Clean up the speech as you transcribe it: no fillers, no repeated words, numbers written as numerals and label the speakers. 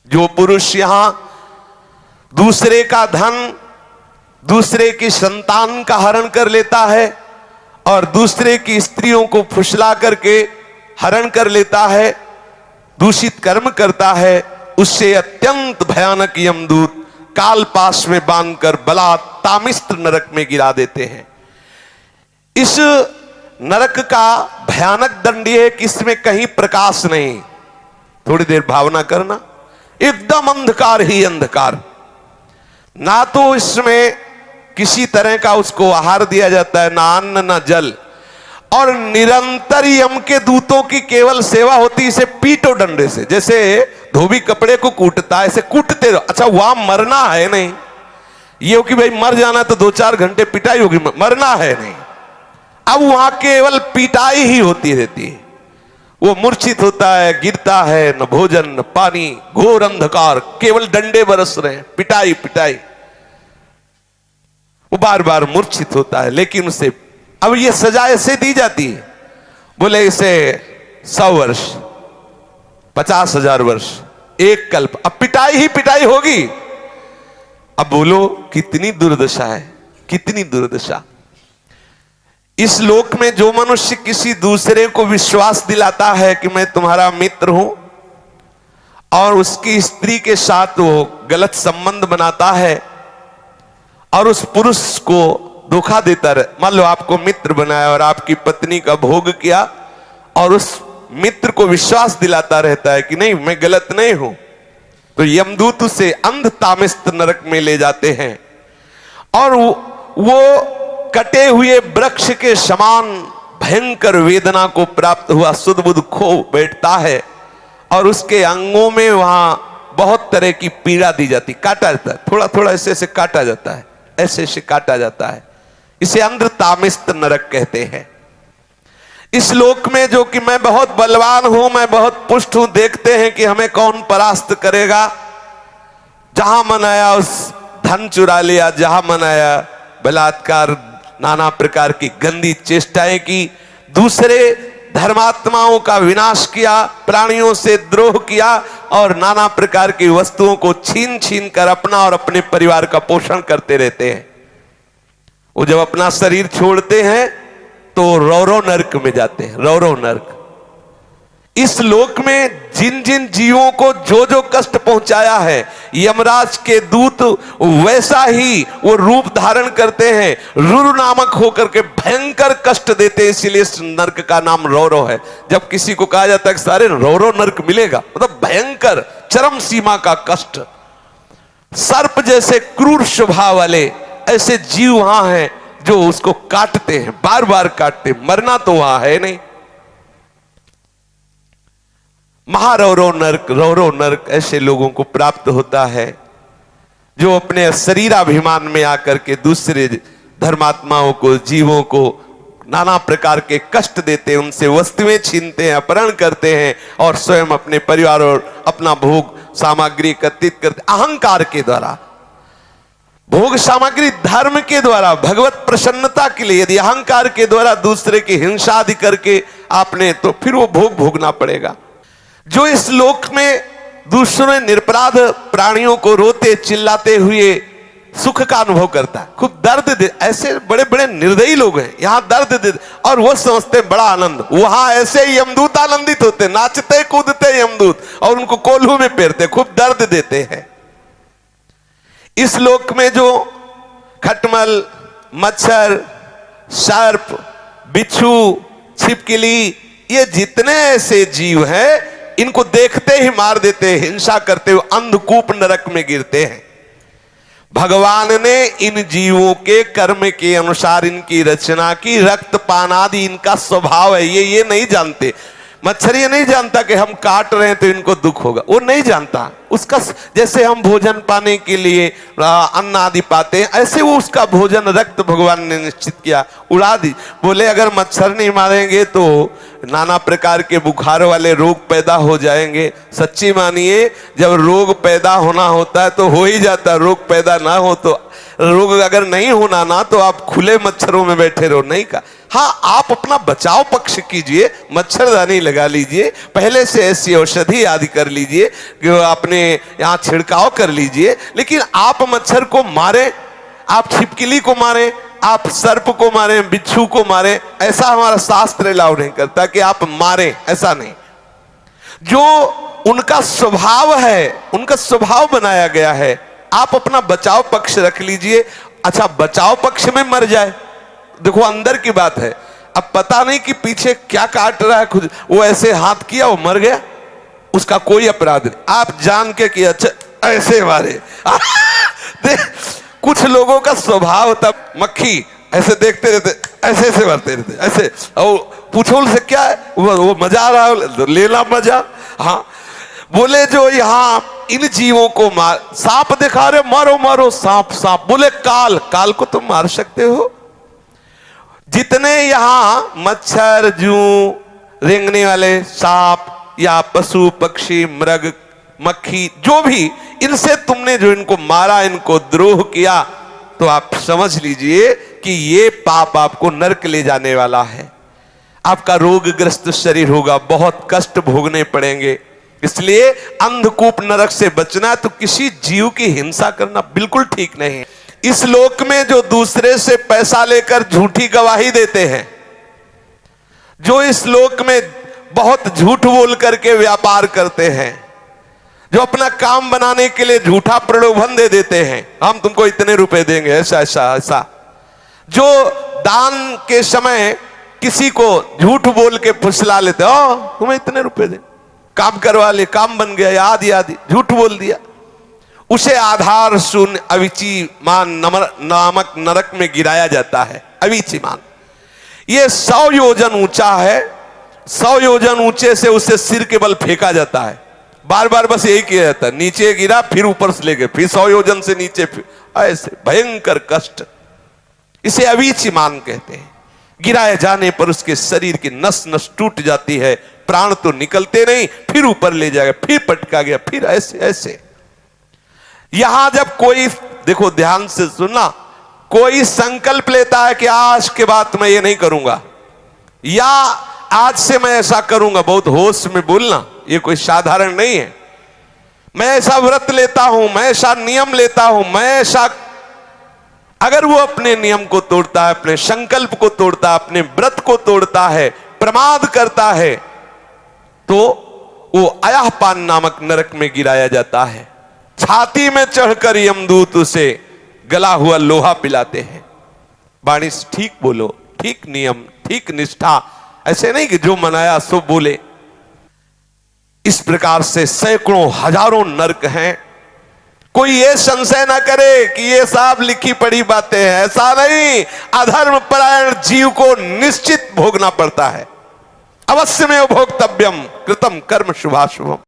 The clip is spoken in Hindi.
Speaker 1: जो पुरुष यहां दूसरे का धन, दूसरे की संतान का हरण कर लेता है और दूसरे की स्त्रियों को फुसला करके हरण कर लेता है, दूषित कर्म करता है, उससे अत्यंत भयानक यमदूत काल पाश में बांधकर बला तामिस्त्र नरक में गिरा देते हैं। इस नरक का भयानक दंड है कि इसमें कहीं प्रकाश नहीं। थोड़ी देर भावना करना, एकदम अंधकार ही अंधकार, ना तो इसमें किसी तरह का उसको आहार दिया जाता है, ना अन्न ना जल, और निरंतर यम के दूतों की केवल सेवा होती। इसे पीटो डंडे से, जैसे धोबी कपड़े को कूटता है, ऐसे कूटते रहो। अच्छा वहां मरना है नहीं, ये हो कि भाई मर जाना तो 2-4 घंटे पिटाई होगी, मरना है नहीं। अब वहां केवल पिटाई ही होती रहती है। वो मूर्छित होता है, गिरता है, न भोजन न पानी, घोर अंधकार, केवल डंडे बरस रहे हैं, पिटाई पिटाई। वो बार बार मूर्छित होता है, लेकिन उसे अब ये सजा ऐसे दी जाती है, बोले इसे 100 वर्ष, 50,000 वर्ष, एक कल्प, अब पिटाई ही पिटाई होगी। अब बोलो कितनी दुर्दशा है, कितनी दुर्दशा। इस लोक में जो मनुष्य किसी दूसरे को विश्वास दिलाता है कि मैं तुम्हारा मित्र हूं, और उसकी स्त्री के साथ वो गलत संबंध बनाता है और उस पुरुष को धोखा देता रहे, मान लो आपको मित्र बनाया और आपकी पत्नी का भोग किया, और उस मित्र को विश्वास दिलाता रहता है कि नहीं मैं गलत नहीं हूं, तो यमदूत उसे अंध तामिस्त्र नरक में ले जाते हैं। और वो कटे हुए वृक्ष के समान भयंकर वेदना को प्राप्त हुआ सुध बुध खो बैठता है, और उसके अंगों में वहां बहुत तरह की पीड़ा दी जाती, काटा जाता है, थोड़ा थोड़ा ऐसे ऐसे काटा जाता है, ऐसे ऐसे काटा जाता है। इसे अंध तामिस्त्र नरक कहते हैं। इस लोक में जो कि मैं बहुत बलवान हूं, मैं बहुत पुष्ट हूं, देखते हैं कि हमें कौन परास्त करेगा। जहां मन आया उस धन चुरा लिया, जहां मन आया बलात्कार, नाना प्रकार की गंदी चेष्टाएं की, दूसरे धर्मात्माओं का विनाश किया, प्राणियों से द्रोह किया, और नाना प्रकार की वस्तुओं को छीन छीन कर अपना और अपने परिवार का पोषण करते रहते हैं। वो जब अपना शरीर छोड़ते हैं तो रौरव नरक में जाते हैं, रौरव नरक। इस लोक में जिन जिन जीवों को जो जो कष्ट पहुंचाया है, यमराज के दूत वैसा ही वो रूप धारण करते हैं, रुरु नामक होकर के भयंकर कष्ट देते हैं। इसीलिए इस नरक का नाम रौरव है। जब किसी को कहा जाता है कि सारे रौरव नरक मिलेगा, मतलब भयंकर चरम सीमा का कष्ट। सर्प जैसे क्रूर स्वभाव वाले ऐसे जीव वहां हैं जो उसको काटते हैं, बार बार काटते, मरना तो वहां है नहीं। महारौरव नरक, रौरव नरक ऐसे लोगों को प्राप्त होता है जो अपने शरीराभिमान में आकर के दूसरे धर्मात्माओं को, जीवों को नाना प्रकार के कष्ट देते हैं, उनसे वस्तुएं छीनते हैं, अपहरण करते हैं, और स्वयं अपने परिवार और अपना भोग सामग्री एकत्रित करते, अहंकार के द्वारा, भोग सामग्री धर्म के द्वारा, भगवत प्रसन्नता के लिए। यदि अहंकार के द्वारा दूसरे की हिंसा आदि करके आपने, तो फिर वो भोग भोगना पड़ेगा। जो इस लोक में दूसरे निरपराध प्राणियों को रोते चिल्लाते हुए सुख का अनुभव करता है, खूब दर्द दे, ऐसे बड़े बड़े निर्दयी लोग हैं, यहां दर्द दे, और वो समझते बड़ा आनंद। वहां ऐसे यमदूत आनंदित होते, नाचते कूदते यमदूत, और उनको कोल्हू में पेरते, खूब दर्द देते हैं। इस लोक में जो खटमल, मच्छर, सर्प, बिच्छू, छिपकली, ये जितने ऐसे जीव हैं, इनको देखते ही मार देते, हिंसा करते हुए अंधकूप नरक में गिरते हैं। भगवान ने इन जीवों के कर्म के अनुसार इनकी रचना की, रक्तपान आदि इनका स्वभाव है, ये नहीं जानते। मच्छर ये नहीं जानता कि हम काट रहे हैं तो इनको दुख होगा, वो नहीं जानता। उसका जैसे हम भोजन पाने के लिए अन्न आदि पाते हैं, ऐसे वो उसका भोजन रक्त भगवान ने निश्चित किया, उड़ा दी। बोले अगर मच्छर नहीं मारेंगे तो नाना प्रकार के बुखार वाले रोग पैदा हो जाएंगे। सच्ची मानिए, जब रोग पैदा होना होता है तो हो ही जाता, रोग पैदा ना हो तो, रोग अगर नहीं होना ना तो आप खुले मच्छरों में बैठे रहो, नहीं का। हाँ, आप अपना बचाव पक्ष कीजिए, मच्छरदानी लगा लीजिए, पहले से ऐसी औषधि आदि कर लीजिए, अपने यहाँ छिड़काव कर लीजिए, लेकिन आप मच्छर को मारें, आप छिपकली को मारें, आप सर्प को मारें, बिच्छू को मारें, ऐसा हमारा शास्त्र अलाउ नहीं करता कि आप मारें, ऐसा नहीं। जो उनका स्वभाव है, उनका स्वभाव बनाया गया है, आप अपना बचाव पक्ष रख लीजिए। अच्छा, बचाव पक्ष में मर जाए, देखो अंदर की बात है, अब पता नहीं कि पीछे क्या काट रहा है, खुद वो ऐसे हाथ किया, वो मर गया, उसका कोई अपराध नहीं, आप जान के कि अच्छा ऐसे मारे। कुछ लोगों का स्वभाव होता, मक्खी ऐसे देखते रहते, ऐसे ऐसे मारते रहते, ऐसे, और पूछो उनसे क्या है, वो मजा आ रहा है, लेला मजा। हाँ, बोले जो यहाँ इन जीवों को मार, सांप दिखा रहे, मारो मारो सांप सांप, बोले काल, काल को तुम मार सकते हो? जितने यहां मच्छर, जू, रेंगने वाले सांप या पशु पक्षी मृग मक्खी, जो भी, इनसे तुमने जो इनको मारा, इनको द्रोह किया, तो आप समझ लीजिए कि ये पाप आपको नरक ले जाने वाला है, आपका रोगग्रस्त शरीर होगा, बहुत कष्ट भोगने पड़ेंगे। इसलिए अंधकूप नरक से बचना है तो किसी जीव की हिंसा करना बिल्कुल ठीक नहीं है। इस लोक में जो दूसरे से पैसा लेकर झूठी गवाही देते हैं, जो इस लोक में बहुत झूठ बोल करके व्यापार करते हैं, जो अपना काम बनाने के लिए झूठा प्रलोभन दे देते हैं, हम तुमको इतने रुपए देंगे, ऐसा ऐसा ऐसा, जो दान के समय किसी को झूठ बोल के फुसला लेते, ओ तुम्हें इतने रुपए देंगे, काम करवा ले, काम बन गया, आदि आदि झूठ बोल दिया, उसे आधार शून्य अविची मान नामक नरक में गिराया जाता है। अविची मान ये 100 योजन ऊंचा है, 100 योजन ऊंचे से उसे सिर के बल फेंका जाता है, बार बार बस यही किया जाता है, नीचे गिरा फिर ऊपर से ले गए, फिर 100 योजन से नीचे, फिर ऐसे भयंकर कष्ट, इसे अविची मान कहते हैं। गिराए जाने पर उसके शरीर की नस नस टूट जाती है, प्राण तो निकलते नहीं, फिर ऊपर ले जाएगा, फिर पटका गया, फिर ऐसे ऐसे। यहां जब कोई, देखो ध्यान से सुनना, कोई संकल्प लेता है कि आज के बाद मैं ये नहीं करूंगा, या आज से मैं ऐसा करूंगा, बहुत होश में बोलना, ये कोई साधारण नहीं है, मैं ऐसा व्रत लेता हूं, मैं ऐसा नियम लेता हूं, मैं ऐसा, अगर वो अपने नियम को तोड़ता है, अपने संकल्प को तोड़ता है, अपने व्रत को तोड़ता है, प्रमाद करता है, तो वो अयहपान नामक नरक में गिराया जाता है। छाती में चढ़कर यमदूत उसे गला हुआ लोहा पिलाते हैं। वाणी से ठीक बोलो, ठीक नियम, ठीक निष्ठा, ऐसे नहीं कि जो मनाया सो बोले। इस प्रकार से सैकड़ों हजारों नरक हैं। कोई ये संशय ना करे कि ये सब लिखी पढ़ी बातें हैं, ऐसा नहीं। अधर्म परायण जीव को निश्चित भोगना पड़ता है, अवश्य में भोक्तव्यम कृतम कर्म शुभाशुभम।